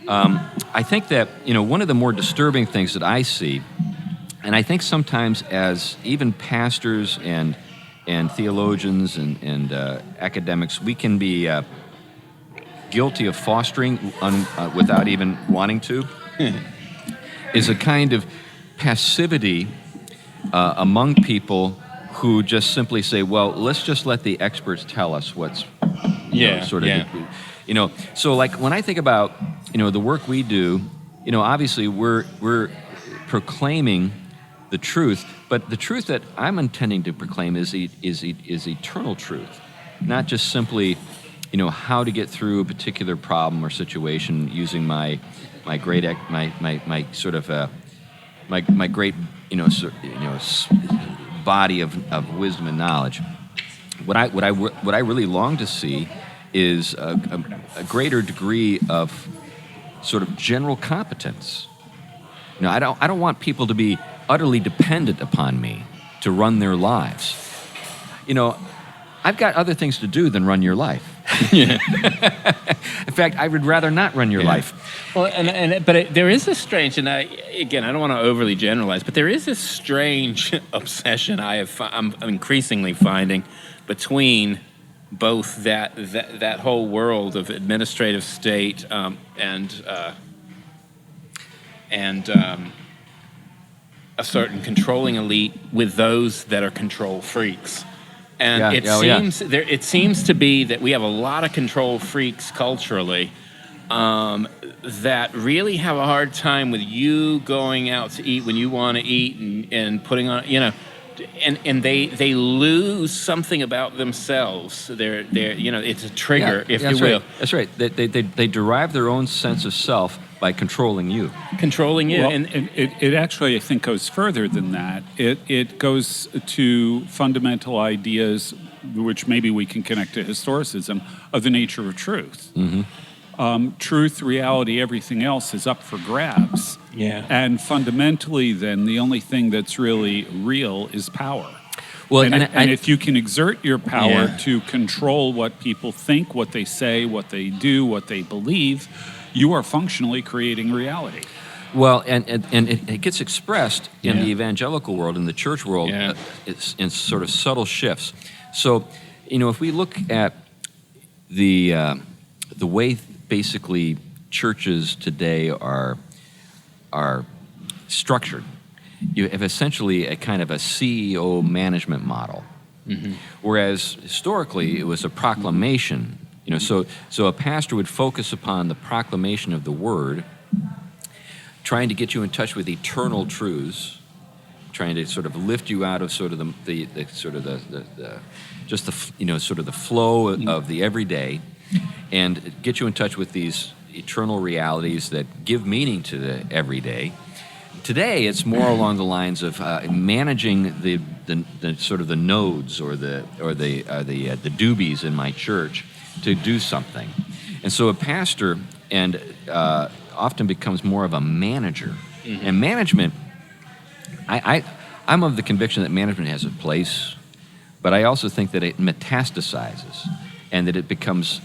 I think that, one of the more disturbing things that I see, and I think sometimes as even pastors and theologians and academics, we can be guilty of fostering without even wanting to, is a kind of passivity among people who just simply say, well, let's just let the experts tell us what's So like when I think about, the work we do, obviously we're proclaiming the truth, but the truth that I'm intending to proclaim is eternal truth, not just simply, how to get through a particular problem or situation using my great body of wisdom and knowledge. What I really long to see is a greater degree of sort of general competence. I don't want people to be utterly dependent upon me to run their lives. I've got other things to do than run your life. In fact, I would rather not run your life. Well, but there is a strange, and I don't want to overly generalize, but there is a strange obsession I'm increasingly finding between both that whole world of administrative state and a certain controlling elite with those that are control freaks. And it seems to be that we have a lot of control freaks culturally that really have a hard time with you going out to eat when you want to eat and putting on, and they lose something about themselves. They're it's a trigger, if you will. Right. That's right. They derive their own sense of self by controlling you. Well, and it actually, I think, goes further than that. It goes to fundamental ideas, which maybe we can connect to historicism, of the nature of truth. Truth, reality, everything else is up for grabs. And fundamentally, then, the only thing that's really real is power. Well, and if you can exert your power to control what people think, what they say, what they do, what they believe, you are functionally creating reality. Well, and it gets expressed in the evangelical world, in the church world, it's in sort of subtle shifts. So, if we look at the way basically churches today are structured, you have essentially a kind of a CEO management model, whereas historically it was a proclamation. So a pastor would focus upon the proclamation of the word, trying to get you in touch with eternal truths, trying to sort of lift you out of sort of the flow of the everyday, and get you in touch with these eternal realities that give meaning to the everyday. Today, it's more along the lines of managing the sort of the nodes or the doobies in my church to do something. And so a pastor often becomes more of a manager. And management, I'm of the conviction that management has a place, but I also think that it metastasizes and that it becomes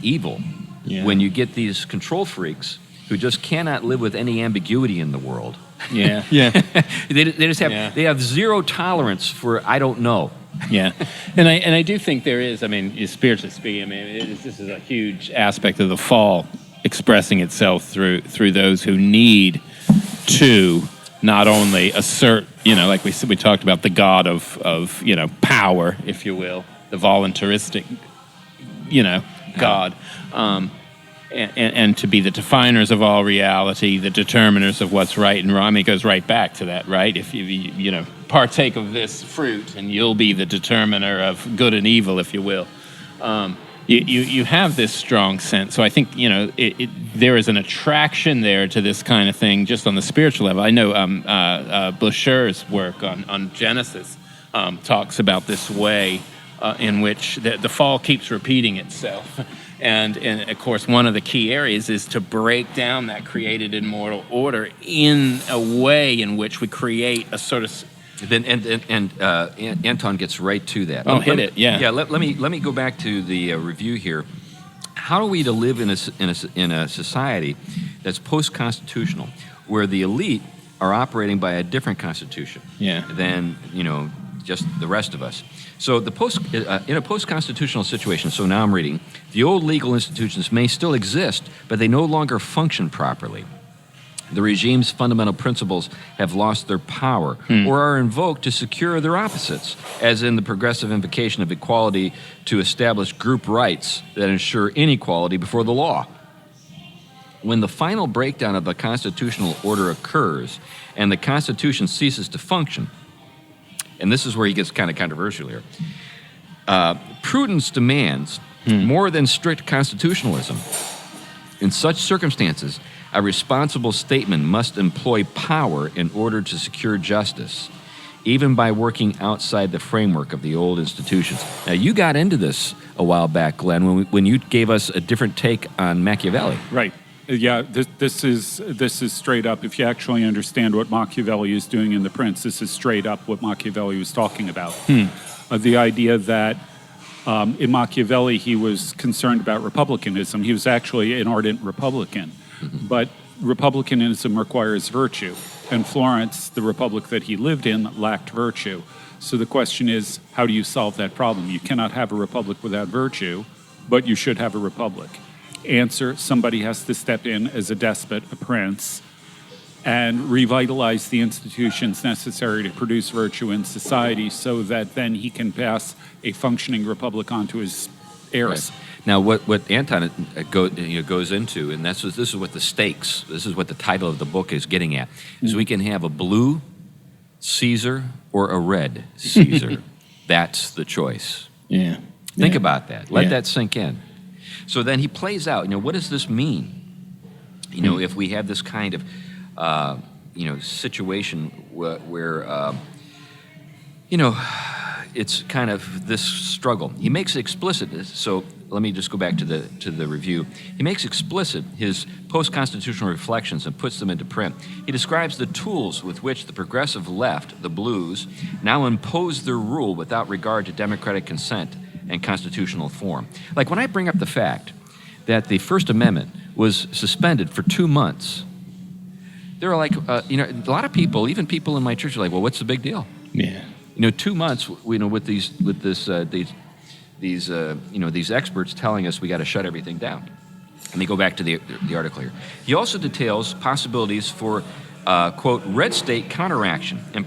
evil when you get these control freaks who just cannot live with any ambiguity in the world. They just have they have zero tolerance for I don't know. And I do think there is. I mean, spiritually speaking, this is a huge aspect of the fall expressing itself through those who need to not only assert, like we talked about the God of power, if you will, the voluntaristic, God. And to be the definers of all reality, the determiners of what's right and wrong. I mean, it goes right back to that, right? If you partake of this fruit, and you'll be the determiner of good and evil, if you will. You have this strong sense. So I think there is an attraction there to this kind of thing, just on the spiritual level. I know Busher's work on Genesis talks about this way in which the fall keeps repeating itself. And of course, one of the key areas is to break down that created immortal order in a way in which we create a sort of... Anton gets right to that. Oh, hit it, yeah. Yeah, let me go back to the review here. how are we to live in a society that's post-constitutional, where the elite are operating by a different constitution than just the rest of us? So in a post-constitutional situation, so now I'm reading, the old legal institutions may still exist, but they no longer function properly. The regime's fundamental principles have lost their power or are invoked to secure their opposites, as in the progressive invocation of equality to establish group rights that ensure inequality before the law. When the final breakdown of the constitutional order occurs and the Constitution ceases to function, and this is where he gets kind of controversial here, prudence demands more than strict constitutionalism. In such circumstances, a responsible statesman must employ power in order to secure justice, even by working outside the framework of the old institutions. Now, you got into this a while back, Glenn, when you gave us a different take on Machiavelli. Right. Yeah, this is straight up. If you actually understand what Machiavelli is doing in The Prince, this is straight up what Machiavelli was talking about. The idea that in Machiavelli he was concerned about republicanism. He was actually an ardent Republican. But republicanism requires virtue. And Florence, the republic that he lived in, lacked virtue. So the question is, how do you solve that problem? You cannot have a republic without virtue, but you should have a republic. Answer, somebody has to step in as a despot, a prince, and revitalize the institutions necessary to produce virtue in society so that then he can pass a functioning republic on to his heirs. Right. Now, what Anton goes into, and this is what the stakes, this is what the title of the book is getting at, is we can have a blue Caesar or a red Caesar. That's the choice. Yeah. Think about that. Let that sink in. So then he plays out, what does this mean? If we have this kind of, situation where it's kind of this struggle. He makes explicit, so let me just go back to the review. He makes explicit his post-constitutional reflections and puts them into print. He describes the tools with which the progressive left, the blues, now impose their rule without regard to democratic consent and constitutional form. Like when I bring up the fact that the First Amendment was suspended for 2 months, they're like, a lot of people, even people in my church, are like, well, what's the big deal? Yeah. 2 months, with these experts telling us we got to shut everything down. And they go back to the article here. He also details possibilities for, quote, red state counteraction. And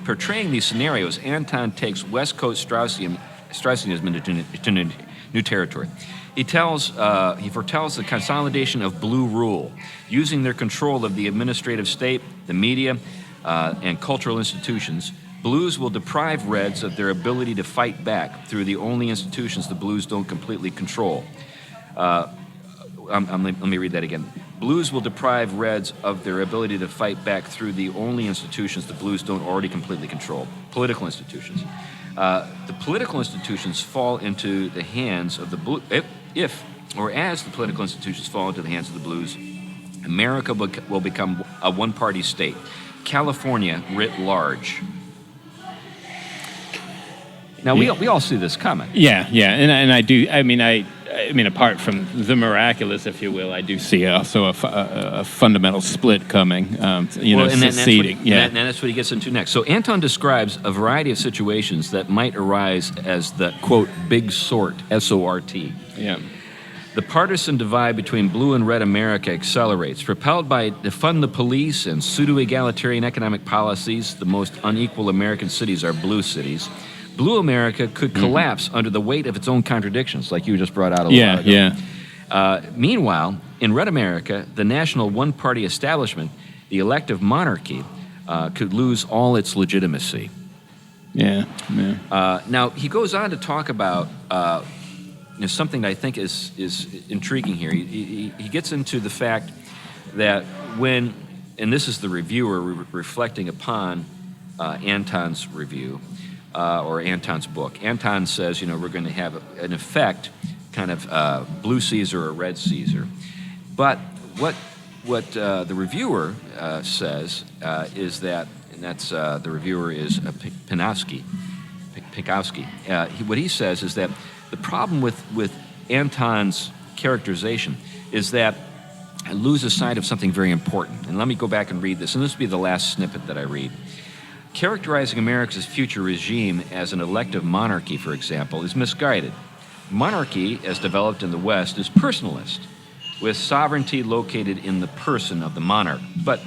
portraying these scenarios, Anton takes West Coast Straussianism into new territory. He foretells the consolidation of blue rule, using their control of the administrative state, the media, and cultural institutions. Blues will deprive reds of their ability to fight back through the only institutions the blues don't completely control. Let me read that again. Blues will deprive reds of their ability to fight back through the only institutions the blues don't already completely control, political institutions. The political institutions fall into the hands of the blue. As the political institutions fall into the hands of the blues, America will become a one-party state. California writ large. Now we all see this coming. Yeah, and I do. I mean, apart from the miraculous, if you will, I do see also a fundamental split coming. Seceding. And that's what he gets into next. So Anton describes a variety of situations that might arise as the quote big sort, S-O-R-T. Yeah. The partisan divide between blue and red America accelerates. Propelled by defund the police and pseudo-egalitarian economic policies, the most unequal American cities are blue cities. Blue America could collapse under the weight of its own contradictions, like you just brought out a while ago. Yeah. Meanwhile, in red America, the national one-party establishment, the elective monarchy, could lose all its legitimacy. Yeah. Now, he goes on to talk about something that I think is intriguing here. He gets into the fact that when, and this is the reviewer reflecting upon Anton's review, or Anton's book. Anton says, we're going to have an effect, kind of blue Caesar or red Caesar. But what the reviewer says is that, and that's the reviewer is Pikowski. What he says is that the problem with Anton's characterization is that it loses sight of something very important. And let me go back and read this, and this will be the last snippet that I read. Characterizing America's future regime as an elective monarchy, for example, is misguided. Monarchy, as developed in the West, is personalist, with sovereignty located in the person of the monarch. But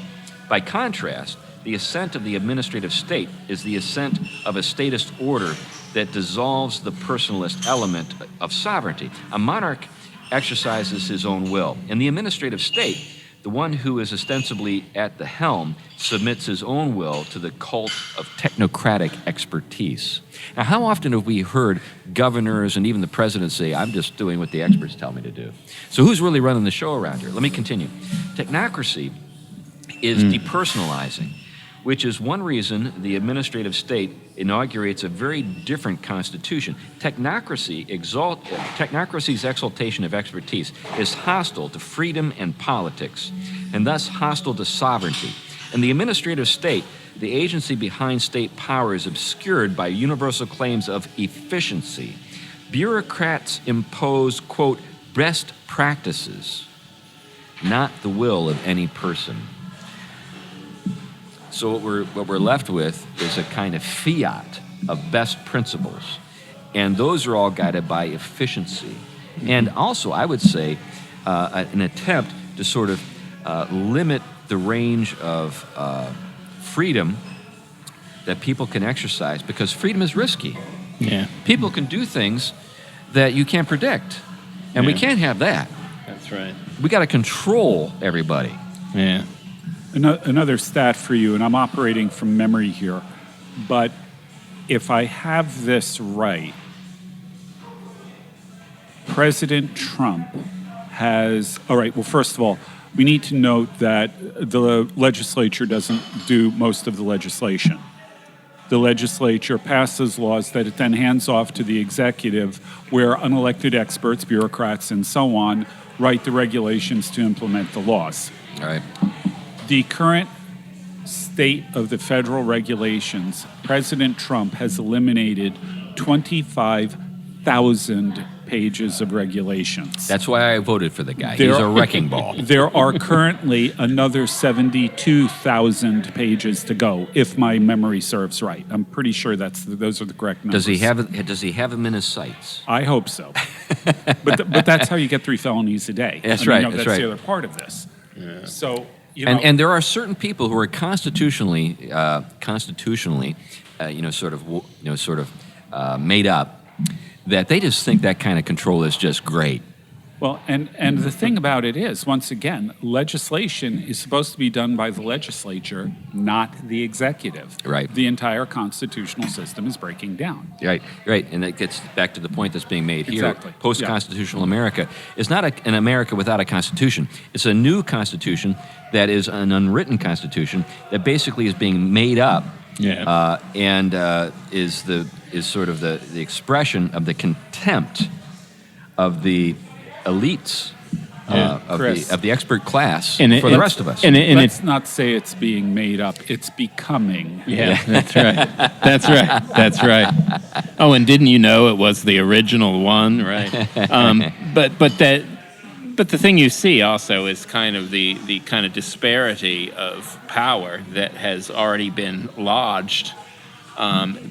by contrast, the ascent of the administrative state is the ascent of a statist order that dissolves the personalist element of sovereignty. A monarch exercises his own will. In the administrative state, the one who is ostensibly at the helm submits his own will to the cult of technocratic expertise. Now, how often have we heard governors and even the president say, I'm just doing what the experts tell me to do? So who's really running the show around here? Let me continue. Technocracy is depersonalizing, which is one reason the administrative state inaugurates a very different constitution. Technocracy's exaltation of expertise is hostile to freedom and politics, and thus hostile to sovereignty. In the administrative state, the agency behind state power is obscured by universal claims of efficiency. Bureaucrats impose, quote, best practices, not the will of any person. So what we're left with is a kind of fiat of best principles, and those are all guided by efficiency. And also, I would say, an attempt to sort of limit the range of freedom that people can exercise, because freedom is risky. Yeah. People can do things that you can't predict, and we can't have that. That's right. We got to control everybody. Yeah. Another stat for you, and I'm operating from memory here, but if I have this right, President Trump has, all right, well, first of all, we need to note that the legislature doesn't do most of the legislation. The legislature passes laws that it then hands off to the executive, where unelected experts, bureaucrats, and so on, write the regulations to implement the laws. All right. The current state of the federal regulations, President Trump has eliminated 25,000 pages of regulations. That's why I voted for the guy. He's a wrecking ball. There are currently another 72,000 pages to go, if my memory serves right. I'm pretty sure those are the correct numbers. Does he have them in his sights? I hope so. but that's how you get 3 felonies a day. That's right. That's right. the other part of this. Yeah. So. And there are certain people who are constitutionally, made up, that they just think that kind of control is just great. Well, and the thing about it is, once again, legislation is supposed to be done by the legislature, not the executive. Right. The entire constitutional system is breaking down. Right. And that gets back to the point that's being made here. Exactly. Postconstitutional America is not an America without a constitution. It's a new constitution that is an unwritten constitution that basically is being made up. Yeah. And is sort of the expression of the contempt of the elites of the expert class for the rest of us. And let's not say it's being made up. It's becoming. Yeah, that's right. That's right. Oh, and didn't you know it was the original one, right? But the thing you see also is kind of the kind of disparity of power that has already been lodged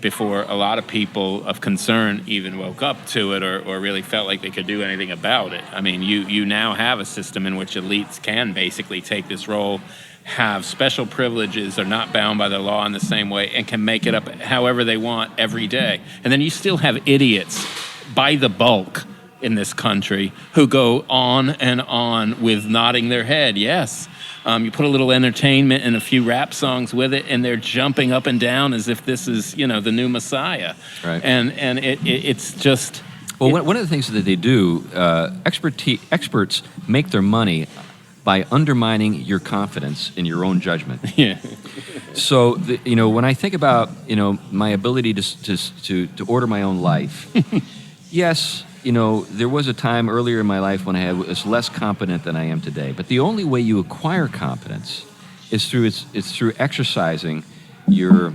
before a lot of people of concern even woke up to it or really felt like they could do anything about it. I mean, you now have a system in which elites can basically take this role, have special privileges, are not bound by the law in the same way, and can make it up however they want every day. And then you still have idiots by the bulk in this country who go on and on with nodding their head, yes. You put a little entertainment and a few rap songs with it, and they're jumping up and down as if this is, the new Messiah. Right. And it's just... Well, one of the things that they do, experts make their money by undermining your confidence in your own judgment. Yeah. So, when I think about, my ability to order my own life, yes, there was a time earlier in my life when I was less competent than I am today. But the only way you acquire competence is through exercising your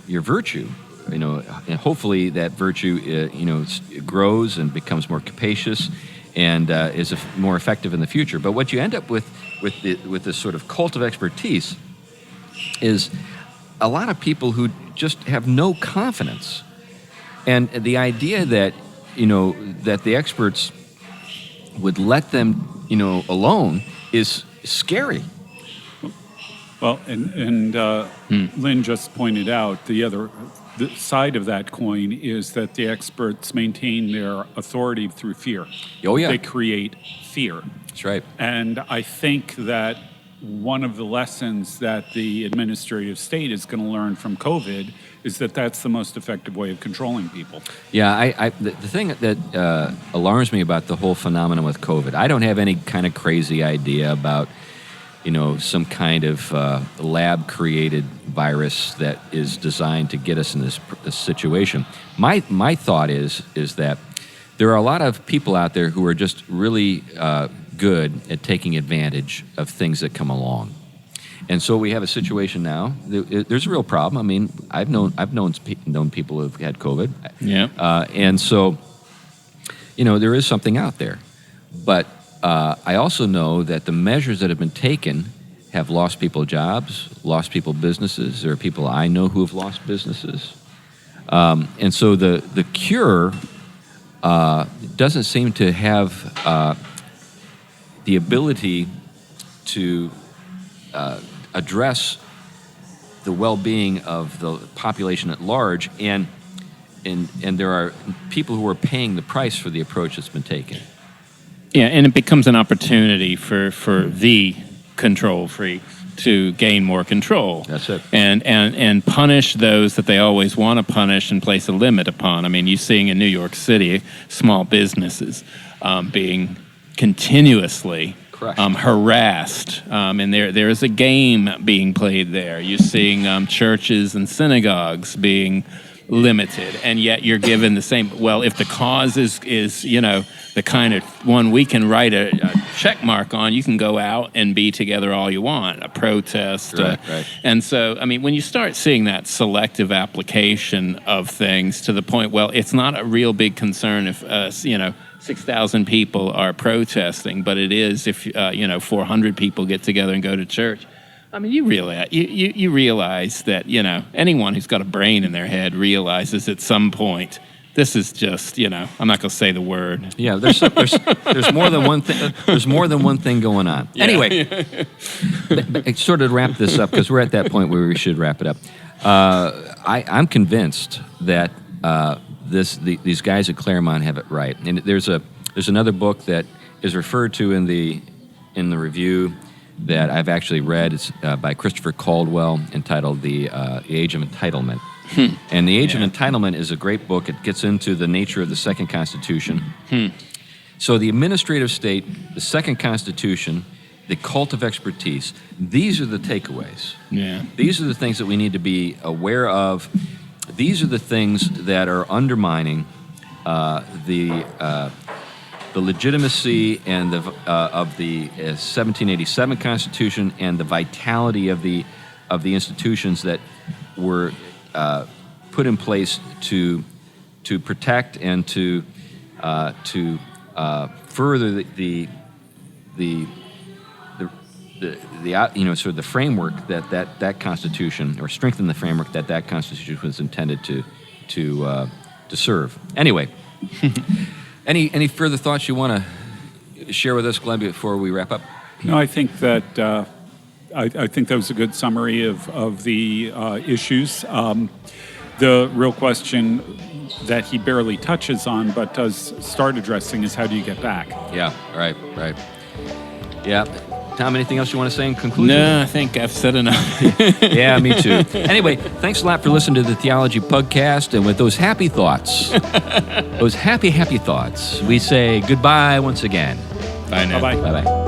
virtue, and hopefully that virtue, grows and becomes more capacious and is more effective in the future. But what you end up with this sort of cult of expertise is a lot of people who just have no confidence. And the idea that, that the experts would let them, alone is scary. Well, and Lynn just pointed out the side of that coin is that the experts maintain their authority through fear. Oh, yeah. They create fear. That's right. And I think that one of the lessons that the administrative state is going to learn from COVID is that that's the most effective way of controlling people. Yeah, the thing that alarms me about the whole phenomenon with COVID, I don't have any kind of crazy idea about some kind of lab-created virus that is designed to get us in this situation. My thought is that there are a lot of people out there who are just really good at taking advantage of things that come along. And so we have a situation now. There's a real problem. I mean, I've known people who've had COVID. Yeah. And so, there is something out there. But I also know that the measures that have been taken have lost people jobs, lost people businesses. There are people I know who have lost businesses. And so the cure doesn't seem to have the ability to address the well-being of the population at large, and there are people who are paying the price for the approach that's been taken. Yeah, and it becomes an opportunity for the control freak to gain more control. That's it. And punish those that they always want to punish and place a limit upon. I mean, you're seeing in New York City small businesses being continuously harassed, and there is a game being played there. You're seeing churches and synagogues being limited, and yet you're given the same. Well, if the cause is the kind of one we can write a check mark on, you can go out and be together all you want, a protest. Right. And so, I mean, when you start seeing that selective application of things to the point, well, it's not a real big concern if 6,000 people are protesting, but it is if 400 people get together and go to church. I mean, you realize that anyone who's got a brain in their head realizes at some point this is just I'm not going to say the word. Yeah, there's more than one thing. There's more than one thing going on. Yeah. Anyway, sort of wrap this up because we're at that point where we should wrap it up. I'm convinced that these guys at Claremont have it right, and there's another book that is referred to in the review that I've actually read. It's by Christopher Caldwell, entitled The Age of Entitlement. And The Age of Entitlement is a great book. It gets into the nature of the Second Constitution. So the administrative state, the Second Constitution, the cult of expertise, these are the takeaways. Yeah. These are the things that we need to be aware of. These are the things that are undermining the legitimacy and of the 1787 Constitution and the vitality of the institutions that were put in place to protect and to further the sort of the framework that Constitution, or strengthen the framework that Constitution was intended to serve. Anyway. Any further thoughts you want to share with us, Glenn, before we wrap up? No, I think that I think that was a good summary of the issues. The real question that he barely touches on but does start addressing is how do you get back? Yeah, right. Yeah. Tom, anything else you want to say in conclusion? No, I think I've said enough. Yeah, me too. Anyway, thanks a lot for listening to the Theology Pugcast, and with those happy thoughts, we say goodbye once again. Bye now. Bye-bye. Bye-bye.